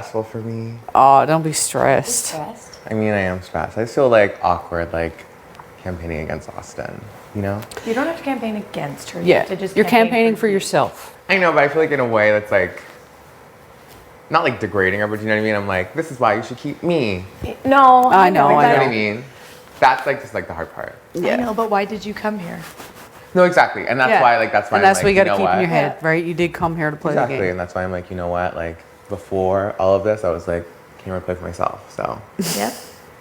stressful for me. Oh, don't be stressed. Stressed? I mean, I am stressed. I feel like awkward, like campaigning against Austin, you know? You don't have to campaign against her. You Yeah, have to just you're campaign campaigning for yourself. I know, but I feel like in a way that's like, not like degrading her, but you know what I mean? I'm like, this is why you should keep me. No, I know, You know I what I know. mean? That's like just like the hard part. I know, but why did you come here? No, exactly. And that's Yeah. why, like, that's why And that's I'm what you like, got to know keep in your what? head, right? You did come here to play Exactly. the game. And that's why I'm like, you know what? Like, before all of this, I was like, can I play for myself? So, Yeah.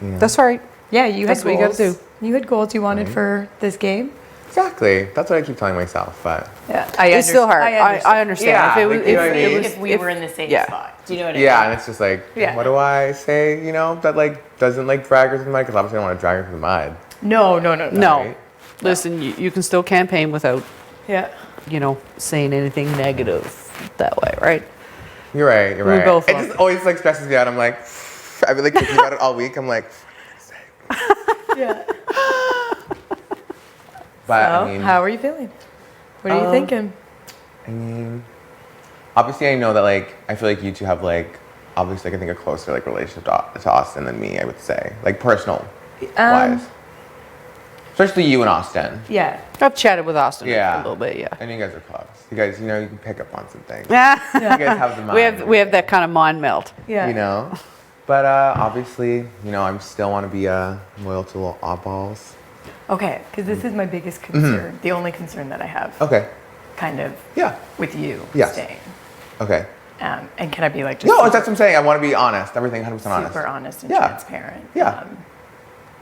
you know. That's right. Yeah, you That's had what you goals. gotta do. You had goals you wanted Right. for this game. Exactly. That's what I keep telling myself. But Yeah, It's still hard. I understand. Yeah, If it was, like, you know what I mean? If we were in the same yeah. spot. Do you know what I mean? yeah, and it's just like, Yeah. what do I say, you know, that like doesn't like drag her through the mud? Because obviously I don't want to drag her through the mud. No. No. Right? Listen, you can still campaign without, Yeah. saying anything negative that way, right? You're right. You're We right. both It are. just always like stresses me out. I'm like, I've been like thinking about it all week. I'm like, Yeah. but So, I mean, how are you feeling? What are you thinking? I mean, obviously I know that like I feel like you two have like obviously like, I think a closer like relationship to Austin than me. I would say like personal wise, especially you and Austin. Yeah. I've chatted with Austin Yeah. a little bit, yeah. I know you guys are close. You guys, you know, you can pick up on some things. Yeah. You guys have the mind. we have that kind of mind melt. Yeah. You know, but obviously, you know, I'm still want to be loyal to little oddballs. Okay, because this is my biggest concern. The only concern that I have, Okay. kind of, Yeah. with you Yes. staying. Okay. And can I be like just No, that's what I'm saying. I want to be honest. Everything 100% honest. super honest and Yeah. transparent? Yeah.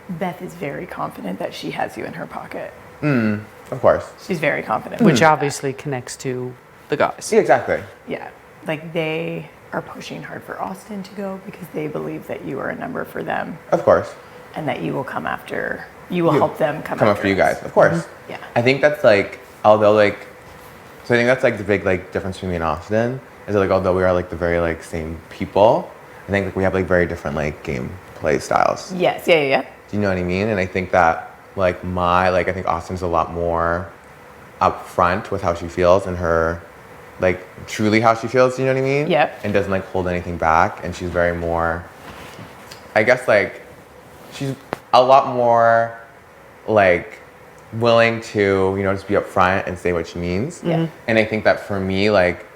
Beth is very confident that she has you in her pocket. Of course. She's very confident. Which with that. obviously connects to the guys. Yeah, exactly. Yeah. Like they are pushing hard for Austin to go because they believe that you are a number for them Of course. and that you will come after, you will You. help them come After you us. guys, of course. Yeah. I think that's like, although like, so I think that's like the big like difference between me and Austin is that like although we are like the very like same people, I think like we have like very different like game play styles. Yes. Yeah. Do you know what I mean? And I think that like I think Austin's a lot more upfront with how she feels and her like truly how she feels, you know what I mean? Yep. And doesn't like hold anything back. And she's very more, I guess like, she's a lot more like willing to, just be upfront and say what she means. Yeah. And I think that for me, like,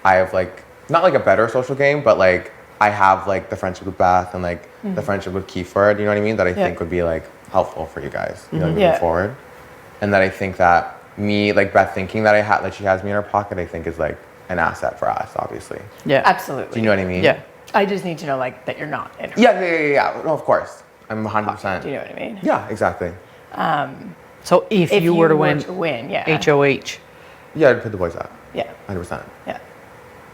I have like, not like a better social game, but like, I have like the friendship with Beth and like the friendship with Kiefer, do you know what I mean? That I think would be like helpful for you guys, moving Yeah. forward. And that I think that me, like Beth thinking that that she has me in her pocket, I think is like an asset for us, obviously. Yeah. Absolutely. Do you know what I mean? Yeah. I just need to know like that you're not in her. Yeah. No, of course. I'm 100%. Do you know what I mean? Yeah, exactly. So if you were to win, yeah. HOH. Yeah, I'd put the boys up. Yeah. 100%. Yeah.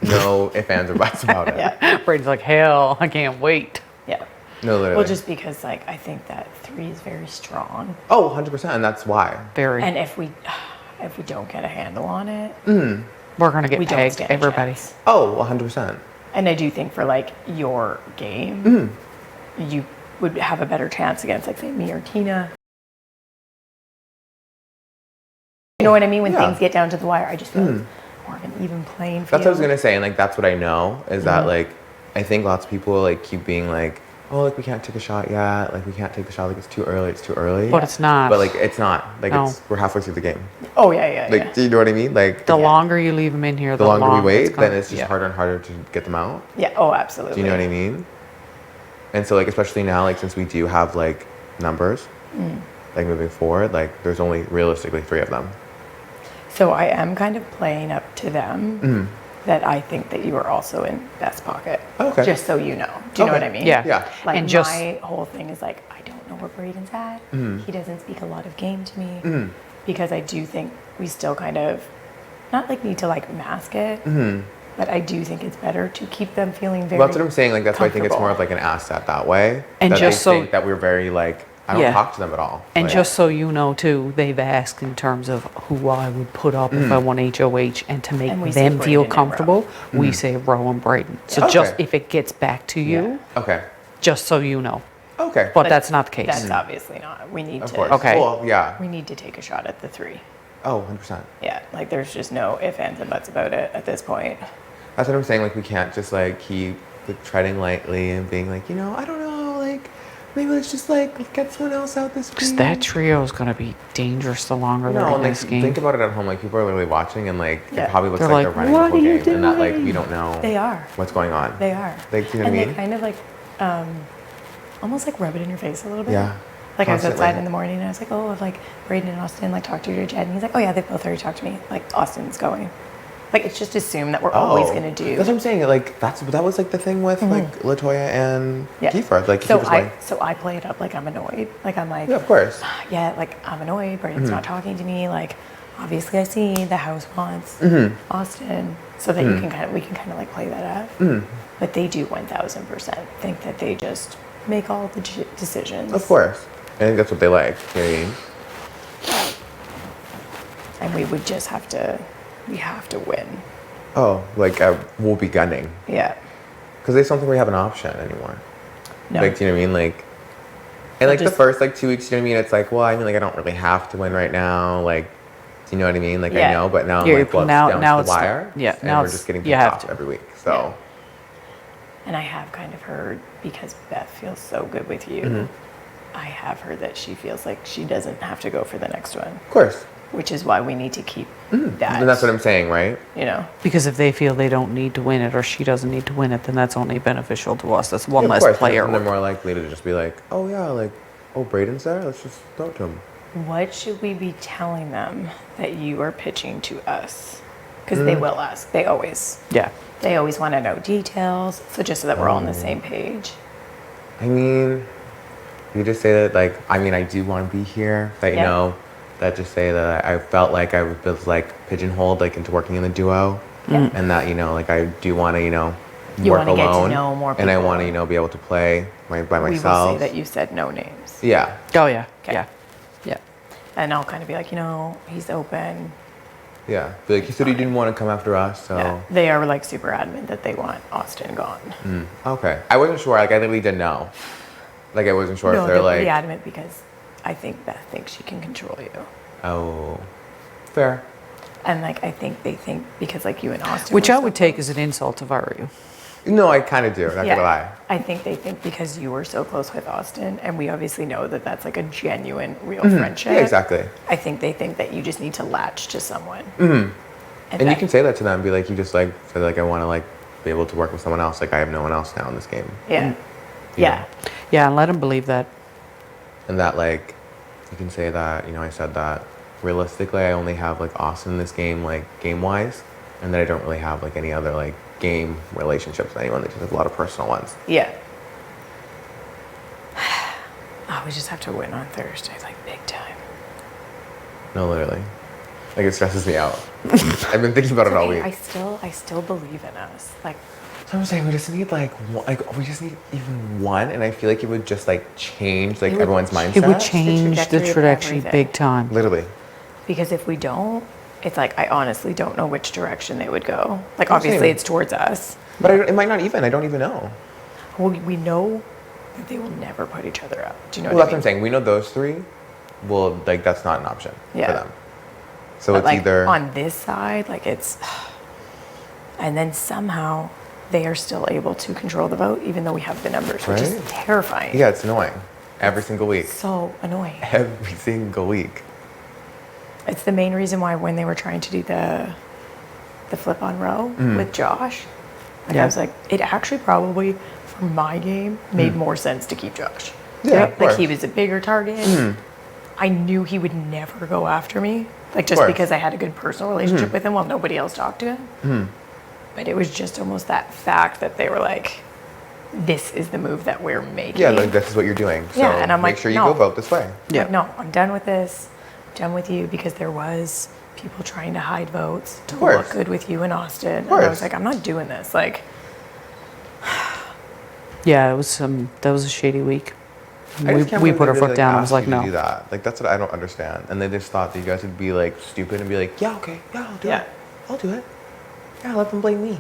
No ifs, ands, or buts about it. Yeah. Braden's like, hell, I can't wait. Yeah. No, literally. Well, just because like I think that 3 is very strong, Oh, 100%. And that's why. Very. and if we don't get a handle on it, We're going to get we don't pegged, stand a everybody. chance. Oh, 100%. And I do think for like your game, you would have a better chance against like say me or Tina. You know what I mean? When Yeah. things get down to the wire, I just feel like it's more of an even playing field. That's what I was going to say. And like, that's what I know is that like, I think lots of people like keep being like, oh, like we can't take a shot yet. Like we can't take the shot. Like it's too early. But it's not. But like, it's not. Like No. we're halfway through the game. Oh yeah. Like, do you know what I mean? Like, the longer you leave them in here, the longer we wait, gonna- then it's just yeah. harder and harder to get them out. Yeah. Oh, absolutely. Do you know what I mean? And so like, especially now, like since we do have like numbers, like moving forward, like there's only realistically 3 of them. So I am kind of playing up to them that I think that you are also in Beth's pocket. Okay. Just so you know. Do you know Okay. what I mean? Yeah. Yeah. Like And just- my whole thing is like, I don't know where Breydon's at. He doesn't speak a lot of game to me because I do think we still kind of, not like need to like mask it, but I do think it's better to keep them feeling very Well, that's what I'm saying. Like that's why I think it's more of comfortable. like an asset that way. And that just they so- think that we're very like I don't Yeah. talk to them at all. And Like, just so you know, too, they've asked in terms of who I would put up if I won HOH, and to make And we say them feel Breydon and comfortable, we say Roe and Braden. So Okay. just if it gets back to you, okay, just so you know. okay, But that's not the case. That's obviously not. We need of to. course. Okay. Well, yeah. We need to take a shot at the 3. Oh, 100%. Yeah. Like there's just no ifs, ands, and buts about it at this point. That's what I'm saying. Like we can't just like keep treading lightly and being like, I don't know, like maybe let's just like get someone else out this Because week. that trio is going to be dangerous the longer they're No, in and like this game. think about it at home. Like people are literally watching, and like Yeah. it probably looks They're like like, they're running "What the are whole you game, and that like doing?" we don't know. They are. What's going on? They are. Like, do you know and what I they mean? kind of like, almost like rub it in your face a little bit. Yeah. Like I was Constantly. outside in the morning and I was like, oh, if like Breydon and Austin like talked to you or Jed, and he's like, oh yeah, they both already talked to me. Like Austin's going. Like it's just assumed that we're always gonna do. That's what I'm saying. Like that was like the thing with like Latoya and Kiefer. Like so Kiefer's I play it up like I'm annoyed. Like I'm like, yeah, of course. yeah, like I'm annoyed. Breydon's not talking to me. Like obviously I see the house wants Austin, so that we can kind of like play that up. But they do 1000% think that they just make all the decisions. Of course. I think that's what they like. You know what I mean? And we would just have to, we have to win. Oh, like we'll be gunning Yeah. because they don't think we have an option anymore. No. Like, do you know what I mean? Like, and like the just- first like 2 weeks, you know what I mean? It's like, well, I mean, like I don't really have to win right now. Like, do you know what I mean? Like I Yeah. know, but now I'm Yeah, like, well, now- it's down now to it's the the- wire. yeah, and now we're it's- just getting you picked have off to. every week. So, And I have kind of heard, because Beth feels so good with you, I have heard that she feels like she doesn't have to go for the next one, of course, which is why we need to keep that. and that's what I'm saying, right? You know, Because if they feel they don't need to win it or she doesn't need to win it, then that's only beneficial to us. That's one Yeah, of less course, player. and they're more likely to just be like, oh yeah, like, oh Breydon's there. Let's just throw it to him. what should we be telling them that you are pitching to us? Because they will ask. They always want to know details. So just so that we're all on the same page. I mean, you just say that, like, I mean, I do want to be here. That you Yeah. know, that just say that I felt like I was like pigeonholed like into working in the duo, and that like I do want to You work wanna get to alone, know more and I people. want to be able to play by We will myself. say that you said no names. Yeah, Oh, yeah. Okay. Yeah. Yeah. And I'll kind of be like, he's open. yeah. Be like, he said he didn't want to come after us, so Yeah. They are like super adamant that they want Austin gone. okay. I wasn't sure. Like, I literally didn't know. Like, I wasn't sure No, if they're they're pretty like, adamant because I think Beth thinks she can control you. oh, fair. And like, I think they think because like you and Austin. Which were I so would take close. as an insult if I were you. No, I kind of do. Not gonna lie. I think they think because you were so close with Austin, and we obviously know that that's like a genuine, real friendship. Yeah, exactly. I think they think that you just need to latch to someone. And you can say that to them. Be like, you just like say like I want to like be able to work with someone else. Like I have no one else now in this game. Yeah. Yeah. Yeah, and let them believe that. And that like you can say that I said that realistically I only have like Austin in this game like game wise, and that I don't really have like any other like game relationships with anyone. They just have a lot of personal ones. Yeah. Oh, we just have to win on Thursday, like big time. No, literally. Like it stresses me out. I've been thinking about it all Okay, week. I still believe in us. Like, So I'm saying we just need we just need even one, and I feel like it would just like change like It would- everyone's mindset. It would change the trajectory of trajectory everything. big time. Literally. because if we don't, it's like I honestly don't know which direction they would go. Like, I'm obviously, saying. it's towards us. But it might not even. I don't even know. We know that they will never put each other up. Do you know Well, what that's I what I'm mean? saying. We know those three. Well, like that's not an option Yeah. for them. So But it's like either on this side, like it's, and then somehow they are still able to control the vote, even though we have the numbers, which is Right? terrifying. yeah, it's annoying every single week. So annoying. Every single week. It's the main reason why when they were trying to do the flip on row with Josh, like Yeah. I was like, it actually probably for my game made more sense to keep Josh. Yeah, of Like course. he was a bigger target. I knew he would never go after me, like just course. because I had a good personal relationship with him while nobody else talked to him. But it was just almost that fact that they were like, this is the move that we're making. Yeah, like this is what you're doing. So Yeah, and I'm make like, sure you no. go vote this way. Yeah. Like, no, I'm done with this. I'm done with you because there was people trying to hide votes to course. look good with you in Austin. And I course. was like, I'm not doing this. Like, Yeah, it was that was a shady week. I just can't We believe put they our foot really, down and asked was like, you to no. do that. Like that's what I don't understand. And they just thought that you guys would be like stupid and be like, yeah, okay, yeah, I'll do Yeah. it. I'll do it. Yeah, let them blame me.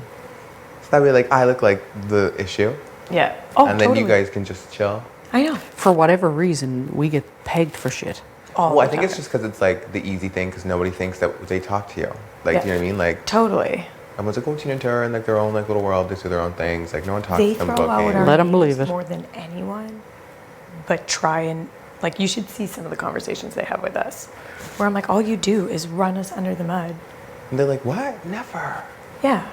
So that way, like I look like the issue, yeah. Oh, and then totally. you guys can just chill. I know. For whatever reason, we get pegged for shit. All Well, I the think it's time. just because it's like the easy thing because nobody thinks that they talk to you. Like, Yeah. do you know what I mean? Like, Totally. Everyone's like, oh, Tina and Tara in like their own like little world. They do their own things. Like no one talks They to them throw about out games. our Let 'em names believe it. more than anyone, but try and like you should see some of the conversations they have with us, where I'm like, all you do is run us under the mud. And they're like, what? Never. Yeah.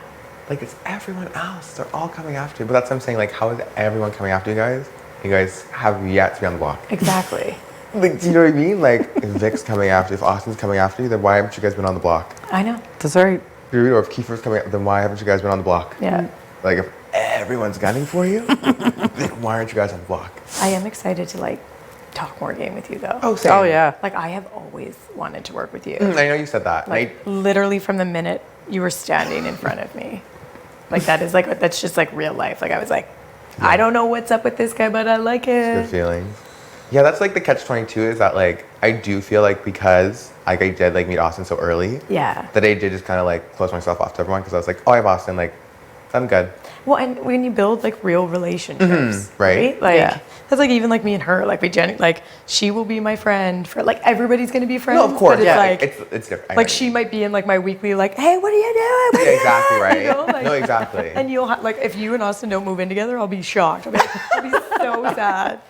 Like it's everyone else. They're all coming after you. But that's what I'm saying. Like, how is everyone coming after you guys? You guys have yet to be on the block. Exactly. Like, do you know what I mean? Like, if Vic's coming after you, if Austin's coming after you, then why haven't you guys been on the block? I know. That's right. Or if Kiefer's coming, then why haven't you guys been on the block? Yeah. Like, if everyone's gunning for you, then why aren't you guys on the block? I am excited to like talk more game with you though. Oh, same. Oh, yeah. Like I have always wanted to work with you. I know you said that. Like literally from the minute you were standing in front of me. Like that is like, that's just like real life. Like I was like, I don't know what's up with this guy, but I like good it. feelings. Yeah, that's like the catch-22 is that like I do feel like because like I did like meet Austin so early. Yeah. That I did just kind of like close myself off to everyone because I was like, oh, I have Austin, like I'm good. Well, and when you build like real relationships, right? Like Yeah. that's like even like me and her, like like she will be my friend for like everybody's gonna be friends. No, of course. But it's Yeah, like it's different. I like know. she might be in like my weekly like, hey, what are you doing? What are Yeah, you exactly doing? right. You know, like- No, exactly. And you'll like if you and Austin don't move in together, I'll be shocked. I'll be so sad.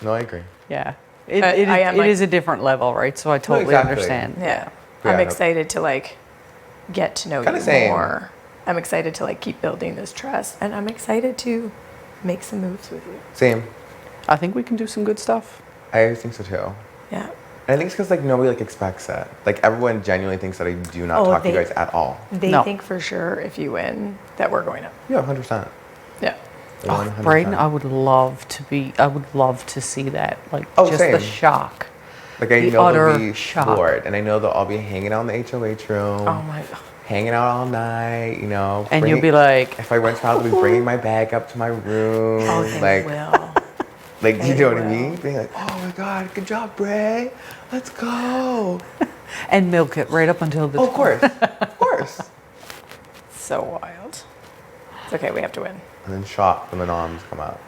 No, I agree. Yeah. But I am, It like- is a different level, right? So I totally exactly. understand. Yeah. Yeah. I'm excited to like get to know Kinda you same. more. I'm excited to like keep building this trust, and I'm excited to make some moves with you. Same. I think we can do some good stuff. I think so too. Yeah. And I think it's because like nobody like expects it. Like everyone genuinely thinks that I do not Oh, talk to you they- guys at all. They No. think for sure if you win that we're going up. Yeah, 100%. Yeah. 100%. Breydon, I would love to see that. Like Oh, just the same. shock. Like I The know they'll utter be shock. bored, and I know they'll all be hanging out in the HOH room, Oh my. hanging out all night. You know, And you'll be like, if I went to, I'll be bringing my bag up to my room. Oh, they like, will. like, do you They know what I will. mean? Being like, oh my god, good job, Bray. Let's go. and milk it right up until the Oh, of course, of course. So wild. It's okay. We have to win. And then shock when the noms come out.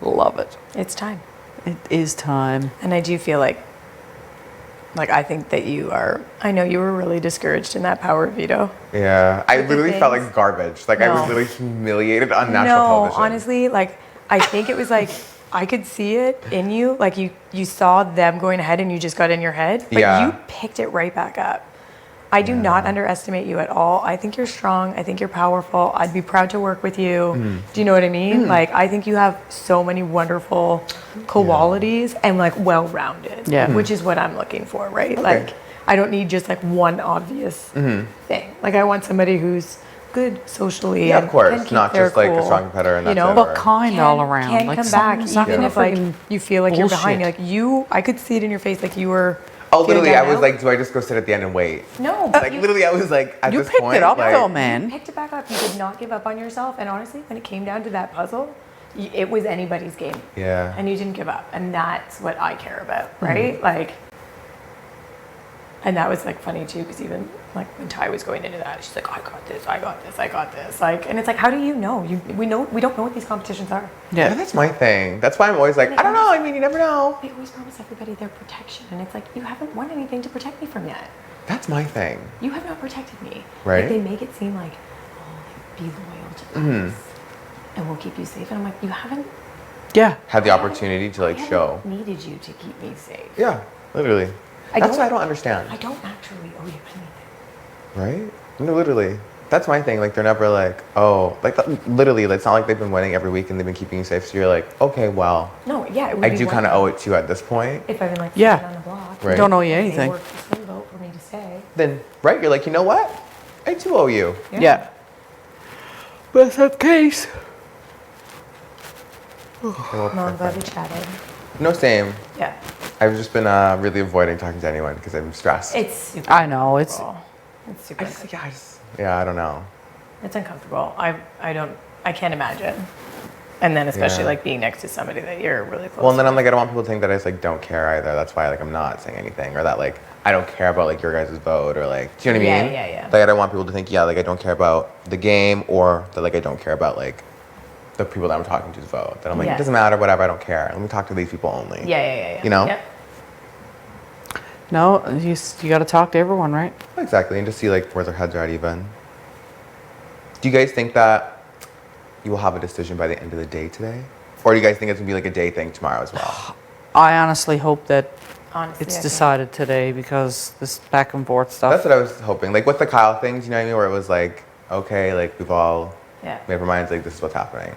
Love it. It's time. It is time. And I do feel like I think that you are. I know you were really discouraged in that power veto. Yeah, I Look at literally felt things. like garbage. Like I was No. literally humiliated on national No, television. honestly, like I think it was like I could see it in you. Like you saw them going ahead and you just got in your head, but Yeah. you picked it right back up. I do not underestimate you at all. I think you're strong. I think you're powerful. I'd be proud to work with you. Do you know what I mean? Like I think you have so many wonderful qualities and like well-rounded, Yeah. which is what I'm looking for, right? Like I don't need just like one obvious thing. Like I want somebody who's good socially. Yeah, and of course, can keep not their just like a cool, strong competitor and you that's know? it. But or- kind all around. Can like come back someone's not even gonna if like freaking you feel like you're behind. bullshit. Like you, I could see it in your face. Like you were. Oh, feeling literally, I down was out. like, do I just go sit at the end and wait? No, but Like you literally, I was like, at You this picked point, it up like, though, man. picked it back up. You did not give up on yourself. And honestly, when it came down to that puzzle, it was anybody's game. Yeah. And you didn't give up, and that's what I care about, right? Like. And that was like funny too, because even like when Ty was going into that, she's like, I got this, I got this, I got this. Like, and it's like, how do you know? We don't know what these competitions are. Yeah, Yeah. that's my thing. That's why I'm always like, I don't know. I mean, you never know. They always promise everybody their protection, and it's like, you haven't won anything to protect me from yet. That's my thing. You have not protected me. Right. Like, they make it seem like, oh, like, be loyal to us, and we'll keep you safe. And I'm like, you haven't. Yeah. Have the opportunity to like I haven't show. needed you to keep me safe. Yeah, literally. I That's don't- what I don't understand. I don't actually owe you anything. Right? No, literally. That's my thing. Like, they're never like, oh, like, literally, it's not like they've been winning every week and they've been keeping you safe. So you're like, okay, well, No, yeah, it would I be do one kind of thing owe it to you at this point. if I've been like Yeah. sitting on the block. Right. Don't owe you They anything. worked the swing vote for me to stay. Then, right? You're like, you know what? I do owe you. Yeah. Best of case. No, I'm glad we chatted. No, same. Yeah, I've just been really avoiding talking to anyone because I'm stressed. it's super. I know, it's- uncomfortable. It's super. Yeah, I don't know. It's uncomfortable. I can't imagine. And then especially Yeah. like being next to somebody that you're really close. Well, and then I'm with. like, I don't want people to think that I just like don't care either. That's why like I'm not saying anything, or that like I don't care about like your guys' vote, or like, do you know what I Yeah, mean? yeah, yeah. Like I don't want people to think, yeah, like I don't care about the game, or that like I don't care about like the people that I'm talking to's vote. That I'm like, Yeah. it doesn't matter, whatever. I don't care. Let me talk to these people only. Yeah. You know? Yep. No, you got to talk to everyone, right? Exactly, and just see like where their heads are at even. Do you guys think that you will have a decision by the end of the day today? Or do you guys think it's going to be like a day thing tomorrow as well? I honestly hope that Honestly, it's I think- decided today because this back and forth stuff. That's what I was hoping. Like with the Kyle things, you know what I mean? Where it was like, okay, like we've all Yeah. made up our minds, like this is what's happening.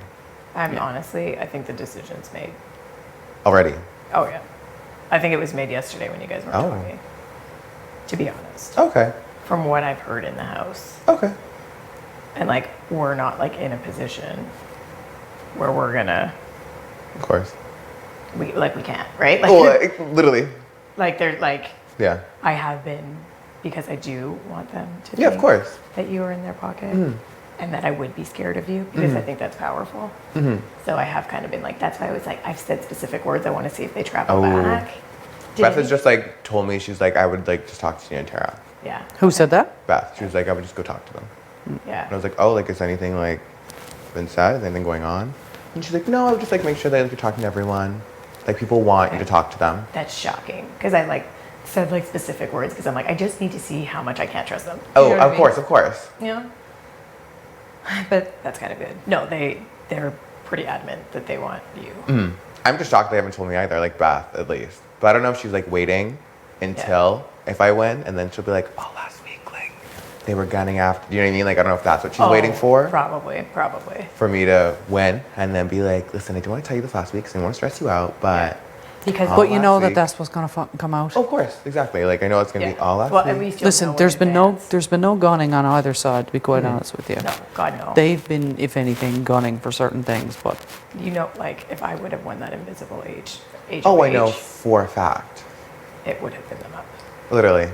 Honestly, I think the decision's made. Already. Oh, yeah. I think it was made yesterday when you guys weren't Oh. talking. To be honest. Okay. From what I've heard in the house. Okay. And like, we're not like in a position where we're gonna, Of course. we can't, right? Like, Oh, like, literally. like they're like, Yeah. I have been, because I do want them to Yeah, of think course. that you are in their pocket Mhm. and that I would be scared of you because I think that's powerful. Mm-hmm. So I have kind of been like, that's why I was like, I've said specific words. I want to see if they travel Oh. back. Did Beth any- has just like told me, she's like, I would like just talk to Tina and Tara. Yeah. Who said that? Beth, she was like, I would just go talk to them. And I Yeah. was like, oh, like is anything like been said? Is anything going on? And she's like, no, I would just like make sure that like, you're talking to everyone. Like people want you to talk to them. That's shocking because I like said like specific words because I'm like, I just need to see how much I can't trust them. You Oh, know what I of mean? course, of course. Yeah. But that's kind of good. No, they're pretty adamant that they want you. Mm. I'm just shocked they haven't told me either, like Beth at least. But I don't know if she's like waiting until if I win, and then she'll be like, oh, last week, like they were gunning after. You know what I mean? Like I don't know if that's what she's waiting for. Probably. For me to win, and then be like, listen, I didn't want to tell you this last week because I didn't want to stress you out, but. Because All But you know last that week. that's what's gonna fucking come out. Oh, of course, exactly. Like I know it's gonna be all last well, week. at least you'll Listen, know there's in been advance. there's been no gunning on either side, to be quite honest with you. No, God no. They've been, if anything, gunning for certain things, but You know, like if I would have won that invisible age Oh, of I know age, for a fact. it would have been them up. Literally.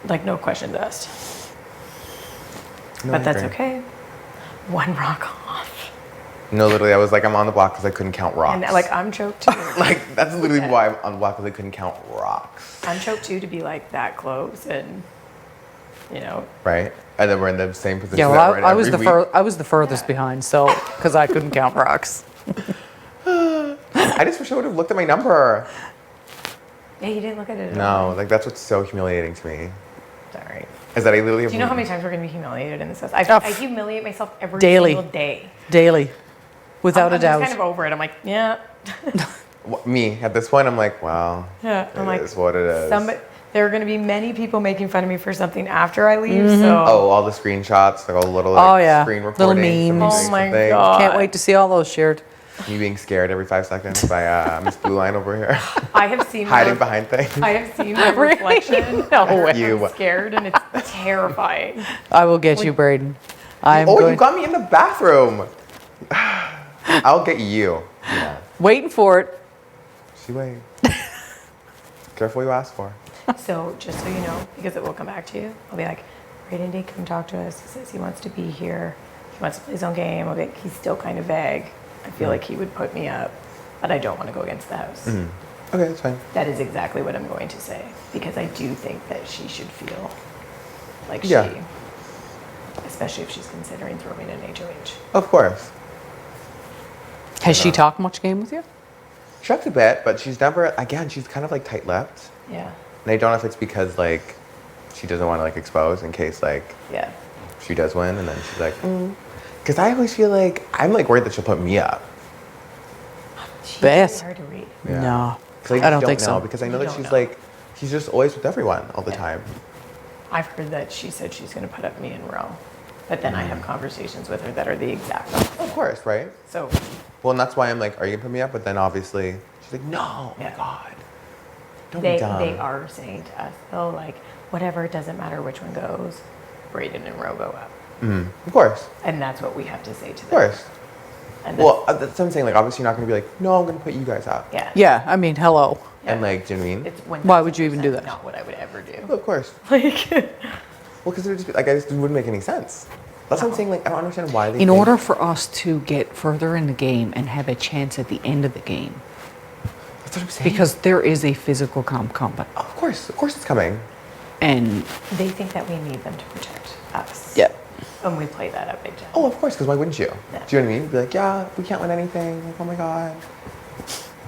Like no questions asked. No, But I that's agree. okay. One rock off. No, literally, I was like, I'm on the block because I couldn't count rocks. And like I'm choked too. like that's literally Yeah. why I'm on the block because I couldn't count rocks. I'm choked too to be like that close and you know, Right? And then we're in the same position. yeah. that Well, we're in I was every the week. I was the furthest behind, so because I couldn't count rocks. I just wish I would have looked at my number. yeah, you didn't look at it at No, all. like that's what's so humiliating to me. Sorry. Is that I literally have Do you know how many times we're gonna be humiliated in this house? I Oh, humiliate myself every daily. single day. Daily, without I'm a doubt. just kind of over it. I'm like, yeah. me at this point? I'm like, wow. Yeah. I'm like, It is what it is. there are going to be many people making fun of me for something after I leave. Mm-hmm. So Oh, all the screenshots, like all the little like, Oh, yeah. screen Little recordings. of me memes. doing Oh my something. God. Can't wait to see all those shared. Me being scared every 5 seconds by Miss Blue Line over here, I have seen hiding my, behind things. I have seen my reflection. No after way. I'm You. scared and it's terrifying. I will get you, Breydon. I'm Oh, going, you got me in the bathroom. I'll get you. Yeah. waiting for it. She wait. Careful what you ask for. So just so you know, because it will come back to you, I'll be like, Breydon did come talk to us. He says he wants to be here. He wants to play his own game. I'll be like, he's still kind of vague. I feel like he would put me up, but I don't want to go against the house. Okay, that's fine. That is exactly what I'm going to say because I do think that she should feel like Yeah. she, especially if she's considering throwing an HOH. Of course. Has she talked much game with you? She talks a bit, but she's never, again, she's kind of like tight-lipped. Yeah, And I don't know if it's because like she doesn't want to like expose in case like yeah. she does win and then she's like, Because I always feel like, I'm like worried that she'll put me up. She's Beth. really hard to read. Yeah. No, 'Cause I don't think so. know, because I know You that don't she's know. like, she's just always with everyone all the time. I've heard that she said she's going to put up me in row, but then I have conversations with her that are the exact opposite. Of course, right? So Well, and that's why I'm like, are you gonna put me up? But then obviously, she's like, no, oh my Yeah. God. Don't they be dumb. are saying to us, oh, like whatever, it doesn't matter which one goes, Breydon and Roe go up, Of course, and that's what we have to say to of them. course. And Well, that's what I'm saying. Like, obviously, you're not gonna be like, no, I'm gonna put you guys up. yeah, Yeah, I mean, hello. And like, do you know what I mean? It's 1000% Why would you even do that? Not what I would ever do. Well, of course. Like, Well, because it would just be like, I just wouldn't make any sense. That's what I'm saying. Like, I don't understand why they. In think- order for us to get further in the game and have a chance at the end of the game, That's what I'm saying. because there is a physical component, of course it's coming. and they think that we need them to protect us. yeah, And we play that up big time. Oh, of course. Because why wouldn't you? Yeah. Do you know what I mean? Be like, yeah, we can't win anything. Like, oh my God.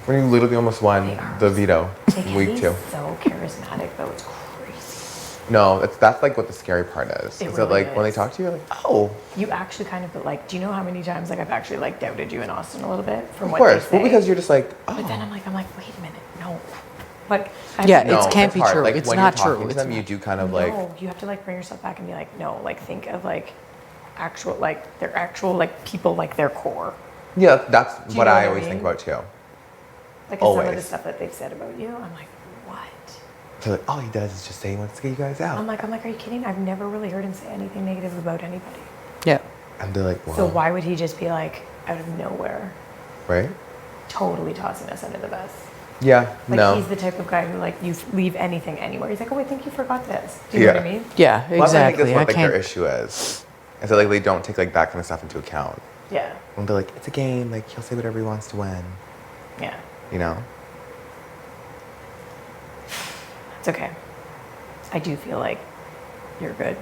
When you literally almost won They are. the veto They can week be 2. so charismatic, though. It's crazy. No, that's like what the scary part is. It Is that really like when they is. talk to you, you're like, oh, You actually kind of, but like, do you know how many times like I've actually like doubted you in Austin a little bit from of what course. they say? Well, because you're just like, oh. But then I'm like, wait a minute, no. Like, I Yeah, no, it can't it's be hard. true. Like, It's when not you're talking true. to It's them, you not. do kind of like, no, you have to like bring yourself back and be like, no, like think of like actual, like their actual like people, like their core. yeah, that's you what know I what I always mean? think about too. Like some of the Always. stuff that they've said about you, I'm like, what? So like, all he does is just say he wants to get you guys out. I'm like, are you kidding? I've never really heard him say anything negative about anybody. Yeah. And they're like, well, So why would he just be like out of nowhere, right? totally tossing us under the bus? Yeah, Like no. he's the type of guy who like you leave anything anywhere. He's like, oh, I think you forgot this. Do you know what I Yeah. mean? Yeah, Well, exactly. I think I that's what like their can't. issue is. And so like they don't take like that kind of stuff into account. Yeah. When they're like, it's a game, like he'll say whatever he wants to win. Yeah. You know? It's okay. I do feel like you're good.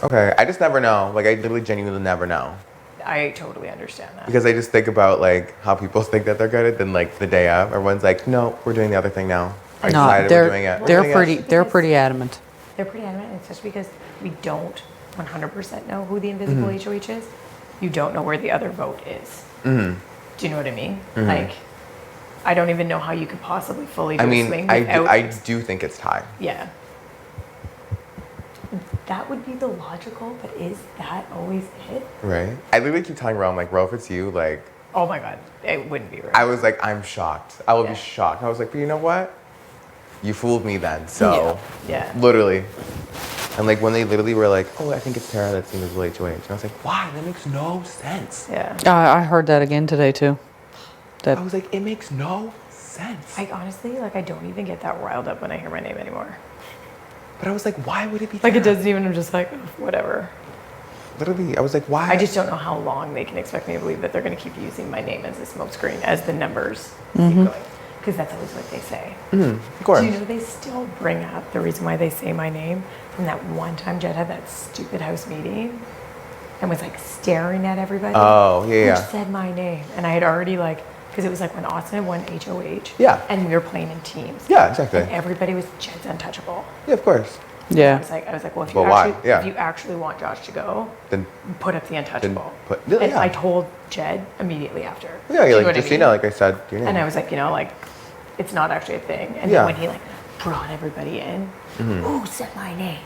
Okay. I just never know. Like I literally genuinely never know. I totally understand that. Because I just think about like how people think that they're good at, then like the day of, everyone's like, no, we're doing the other thing now. I No, decided we're doing it. We're doing it. they're pretty adamant. They're pretty adamant, and especially because we don't 100% know who the invisible Mm-hmm. HOH is. You don't know where the other vote is. Mm-hmm. Do you know what I mean? Like, I don't even know how you could possibly fully do I a mean, swing I without... do think it's time. Yeah. That would be the logical, but is that always it? Right? I literally keep telling Ro, I'm like, Ro, if it's you, like, Oh my God, it wouldn't be right. I was like, I'm shocked. I would Yeah. be shocked. I was like, but you know what? You fooled me then. So, Yeah. literally. And like when they literally were like, oh, I think it's Tera that's the invisible HOH. And I was like, why? That makes no sense. Yeah. I heard that again today too. I was like, it makes no sense. I honestly, like, I don't even get that riled up when I hear my name anymore. But I was like, why would it be Like, Tera? it doesn't even, I'm just like, whatever. Literally, I was like, why? I just don't know how long they can expect me to believe that they're going to keep using my name as a smokescreen, as the numbers keep going. Because that's always what they say. Of course. Do you know they still bring up the reason why they say my name from that one time Jed had that stupid house meeting and was like staring at everybody? Oh, yeah, Who yeah. said my name? And I had already like, because it was like when Austin had won HOH. Yeah. And we were playing in teams. Yeah, exactly. And everybody was Jed's untouchable. Yeah, of course. Yeah. I was like, well, But why? Yeah. if you actually want Josh to go, Then, put up the untouchable. put- and yeah. I told Jed immediately after. yeah, Do you're you know like, what I just so you mean? know, like I said, your name. And I was like, you know, like, it's not actually a thing. And Yeah. then when he like brought everybody in, who said my name?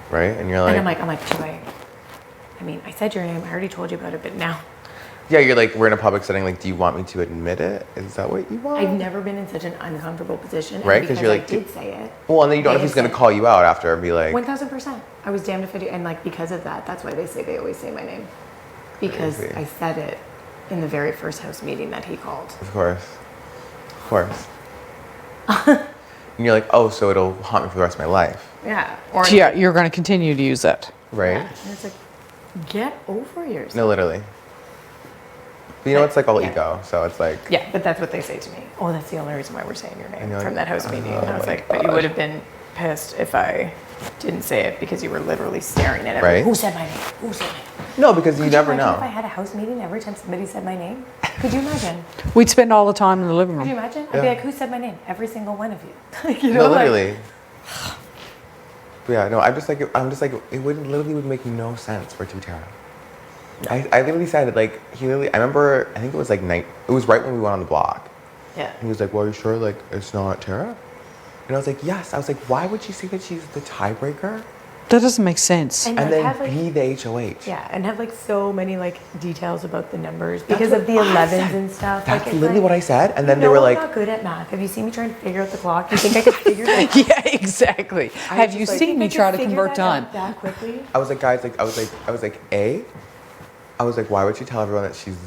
Right? And you're like, And I'm like, I mean, I said your name. I already told you about it, but now yeah, you're like, we're in a public setting. Like, do you want me to admit it? Is that what you want? I've never been in such an uncomfortable position. Right, And 'cause because you're I like, did say it. Well, and then you don't know they if he's have going to said- call you out after and be like, 1000%. I was damned if I do. And like, because of that, that's why they always say my name. Because Crazy. I said it in the very first house meeting that he called. of course. Of course. And you're like, oh, so it'll haunt me for the rest of my life. Yeah. Or So yeah, you're going to continue to use that. Right? Yeah. And it's like, get over yourself. No, literally. But you know, it's like all Yeah. ego. So it's like, Yeah, but that's what they say to me. Oh, that's the only reason why we're saying your name you're from like, that house meeting. oh And I was my like, but you would have been pissed if I didn't say it because you were literally staring at everyone. Right. Who said my name? Who said my name? no, because you Could never imagine know. if I had a house meeting every time somebody said my name? Could you imagine? We'd spend all the time in the living Could you room. imagine? I'd Yeah. be like, who said my name? Every single one of you. Like, you No, know, like- literally. But yeah, no, I'm just like, it would make no sense for it to be Tera. I literally said it, like, I remember, I think it was like it was right when we went on the block. Yeah. He was like, well, are you sure, like, it's not Tera? And I was like, yes. I was like, why would she say that she's the tiebreaker? That doesn't make sense. And, And like, then have, like, be the HOH. yeah, and have like so many like details about the numbers because what of the I 11s said. and stuff. That's like, it's literally like, what I said. And then you they know were I'm like, not good at math. Have you seen me trying to figure out the clock? You think I could figure that out? Yeah, exactly. Have you just like- seen me I could try to figure convert that out time? that quickly? I was like, guys, I was like, I was like, why would you tell everyone that she's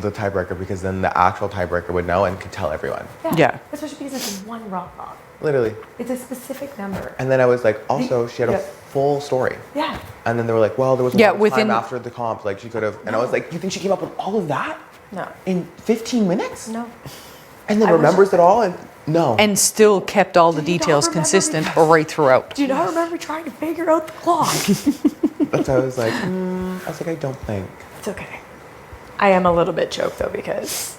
the tiebreaker? Because then the actual tiebreaker would know and could tell everyone. Yeah. Especially because it's one rock. Literally. It's a specific number. And then I was like, also, she had a Yeah. full story. Yeah. And then they were like, well, there was Yeah, one within- time after the comp, like she could have. And I was like, you think she came up with all of that No. in 15 minutes? No. And then I was- remembers it all? And no. And still kept all the Do you not details remember consistent because- right throughout. Do you not remember trying to figure out the clock? That's why I was like, I don't think. It's okay. I am a little bit choked though because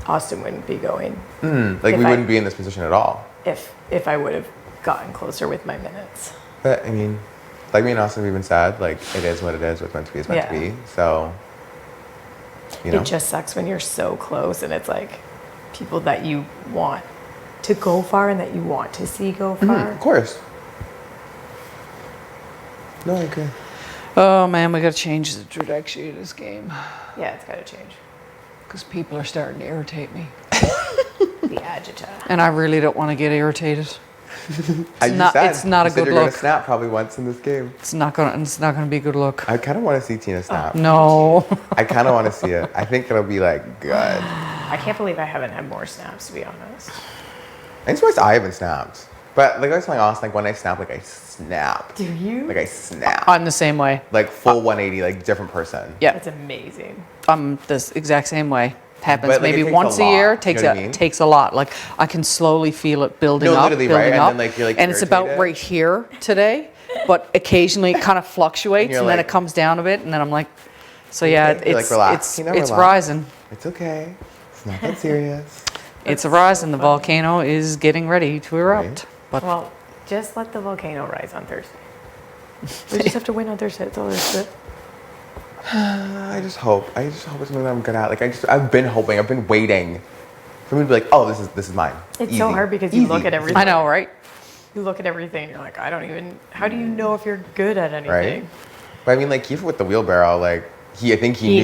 Austin wouldn't be going Like If we I- wouldn't be in this position at all. if I would have gotten closer with my minutes. But I mean, like me and Austin, we've been sad. Like it is what it is. What's meant to be is meant to Yeah. be. So, you know. It just sucks when you're so close and it's like people that you want to go far and that you want to see go far. Of course. No, I agree. Oh man, we gotta change the trajectory of this game. Yeah, it's got to change. Because people are starting to irritate me. The agita. And I really don't want to get irritated. It's not- it's not a good You're look. gonna snap probably once in this game. It's not gonna be a good look. I kind of want to see Tina snap. No. I kind of want to see it. I think it'll be like good. I can't believe I haven't had more snaps, to be honest. I'm surprised I haven't snapped. But like I was telling Austin, like when I snap, like I snap. Do you? Like I snap. I'm the same way. Like full 180, like different person. Yeah. That's amazing. I'm this exact same way. Happens But, like, it maybe takes once a a year. lot, you know what I mean? Takes a lot. Like I can slowly feel it building No, up, literally, building right? And up. then, like, you're, like, and it's about irritated. right here today, but occasionally it kind of fluctuates, And you're and then like- it comes down a bit, and then I'm like, so yeah, Okay. You're like, it's relax. it's You know, it's relax. rising. It's okay. It's not that serious. It's a rising. The volcano is getting ready to erupt. Right. But Well, just let the volcano rise on Thursday. We just have to win on Thursday. That's all there's to it. I just hope it's something that I'm good at. Like I've been hoping. I've been waiting for me to be like, oh, this is mine. It's Easy. so hard because you look at Easy. everything. I know, right? You look at everything and you're like, I don't even. How do you know if you're good at anything? Right. But I mean, like even with the wheelbarrow, like I think he knew.